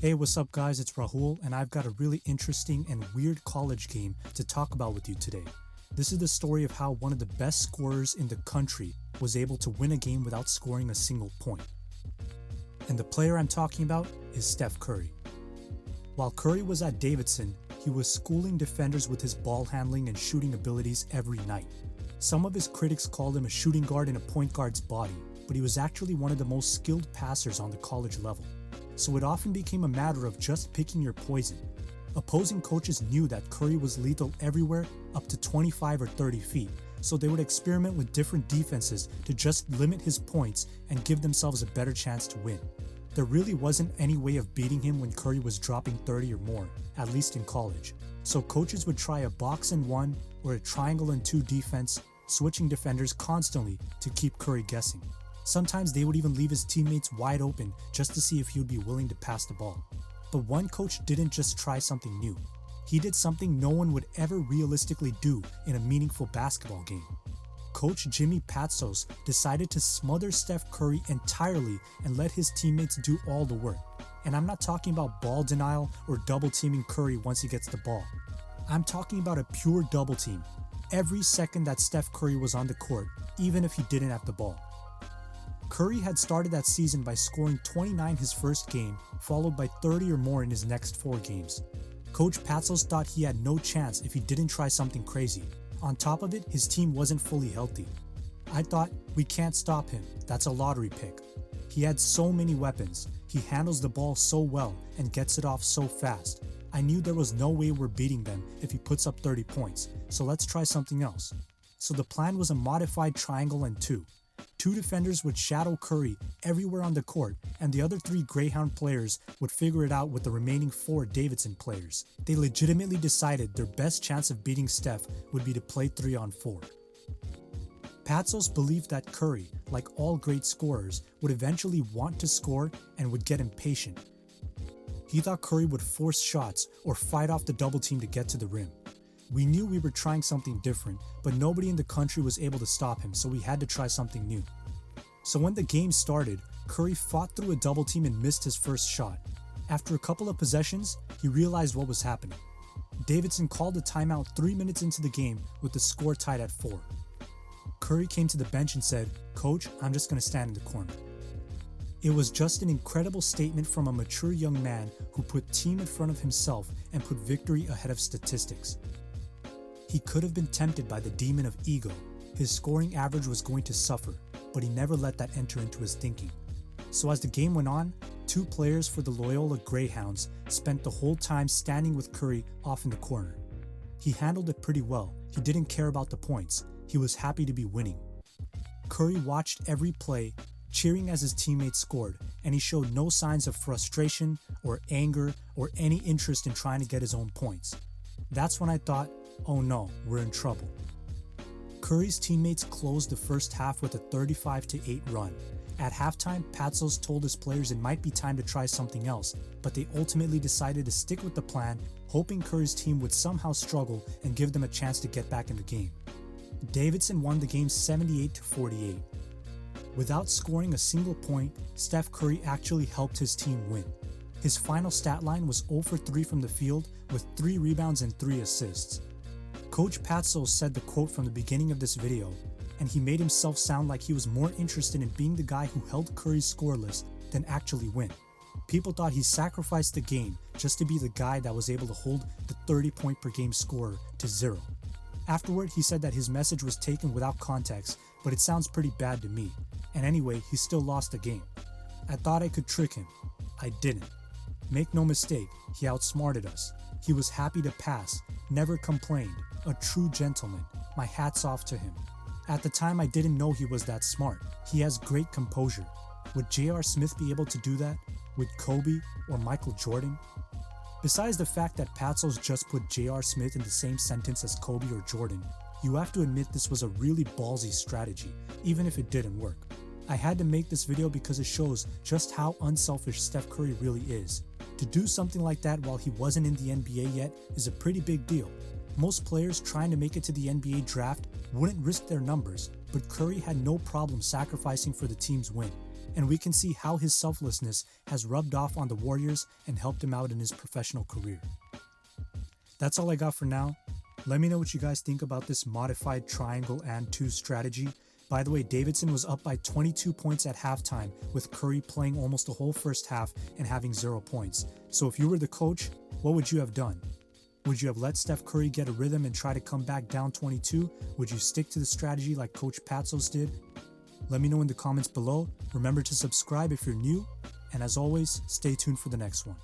Hey, what's up, guys? It's Rahul, and I've got a really interesting and weird college game to talk about with you today. This is the story of how one of the best scorers in the country was able to win a game without scoring a single point. And the player I'm talking about is Steph Curry. While Curry was at Davidson, he was schooling defenders with his ball handling and shooting abilities every night. Some of his critics called him a shooting guard in a point guard's body, but he was actually one of the most skilled passers on the college level. So it often became a matter of just picking your poison. Opposing coaches knew that Curry was lethal everywhere up to 25 or 30 feet, so they would experiment with different defenses to just limit his points and give themselves a better chance to win. There really wasn't any way of beating him when Curry was dropping 30 or more, at least in college. So coaches would try a box and one or a triangle and two defense, switching defenders constantly to keep Curry guessing. Sometimes they would even leave his teammates wide open just to see if he would be willing to pass the ball. But one coach didn't just try something new. He did something no one would ever realistically do in a meaningful basketball game. Coach Jimmy Patsos decided to smother Steph Curry entirely and let his teammates do all the work. And I'm not talking about ball denial or double teaming Curry once he gets the ball. I'm talking about a pure double team every second that Steph Curry was on the court, even if he didn't have the ball. Curry had started that season by scoring 29 his first game, followed by 30 or more in his next 4 games. Coach Patsos thought he had no chance if he didn't try something crazy. On top of it, his team wasn't fully healthy. I thought, we can't stop him, that's a lottery pick. He had so many weapons, he handles the ball so well and gets it off so fast. I knew there was no way we're beating them if he puts up 30 points, so let's try something else. So the plan was a modified triangle and two. 2 defenders would shadow Curry everywhere on the court, and the other 3 Greyhound players would figure it out with the remaining 4 Davidson players. They legitimately decided their best chance of beating Steph would be to play 3-on-4. Patsos believed that Curry, like all great scorers, would eventually want to score and would get impatient. He thought Curry would force shots or fight off the double team to get to the rim. We knew we were trying something different, but nobody in the country was able to stop him, so we had to try something new. So when the game started, Curry fought through a double team and missed his first shot. After a couple of possessions, he realized what was happening. Davidson called a timeout 3 minutes into the game with the score tied at 4. Curry came to the bench and said, "Coach, I'm just going to stand in the corner." It was just an incredible statement from a mature young man who put team in front of himself and put victory ahead of statistics. He could have been tempted by the demon of ego. His scoring average was going to suffer, but he never let that enter into his thinking. So as the game went on, 2 players for the Loyola Greyhounds spent the whole time standing with Curry off in the corner. He handled it pretty well. He didn't care about the points. He was happy to be winning. Curry watched every play, cheering as his teammates scored, and he showed no signs of frustration or anger or any interest in trying to get his own points. That's when I thought, oh no, we're in trouble. Curry's teammates closed the first half with a 35-8 run. At halftime, Patsos told his players it might be time to try something else, but they ultimately decided to stick with the plan, hoping Curry's team would somehow struggle and give them a chance to get back in the game. Davidson won the game 78-48. Without scoring a single point, Steph Curry actually helped his team win. His final stat line was 0 for 3 from the field with 3 rebounds and 3 assists. Coach Patsos said the quote from the beginning of this video, and he made himself sound like he was more interested in being the guy who held Curry's scoreless than actually win. People thought he sacrificed the game just to be the guy that was able to hold the 30-point per game scorer to 0. Afterward, he said that his message was taken without context, but it sounds pretty bad to me. And anyway, he still lost the game. I thought I could trick him. I didn't. Make no mistake, he outsmarted us. He was happy to pass, never complained, a true gentleman. My hat's off to him. At the time, I didn't know he was that smart. He has great composure. Would J.R. Smith be able to do that? Would Kobe or Michael Jordan? Besides the fact that Patsos just put J.R. Smith in the same sentence as Kobe or Jordan, you have to admit this was a really ballsy strategy, even if it didn't work. I had to make this video because it shows just how unselfish Steph Curry really is. To do something like that while he wasn't in the NBA yet is a pretty big deal. Most players trying to make it to the NBA draft wouldn't risk their numbers, but Curry had no problem sacrificing for the team's win. and we can see how his selflessness has rubbed off on the Warriors and helped him out in his professional career. That's all I got for now. Let me know what you guys think about this modified triangle and 2 strategy. By the way, Davidson was up by 22 points at halftime, with Curry playing almost the whole first half and having 0 points. So if you were the coach, what would you have done? Would you have let Steph Curry get a rhythm and try to come back down 22? Would you stick to the strategy like Coach Patsos did? Let me know in the comments below. Remember to subscribe if you're new, and as always, stay tuned for the next one.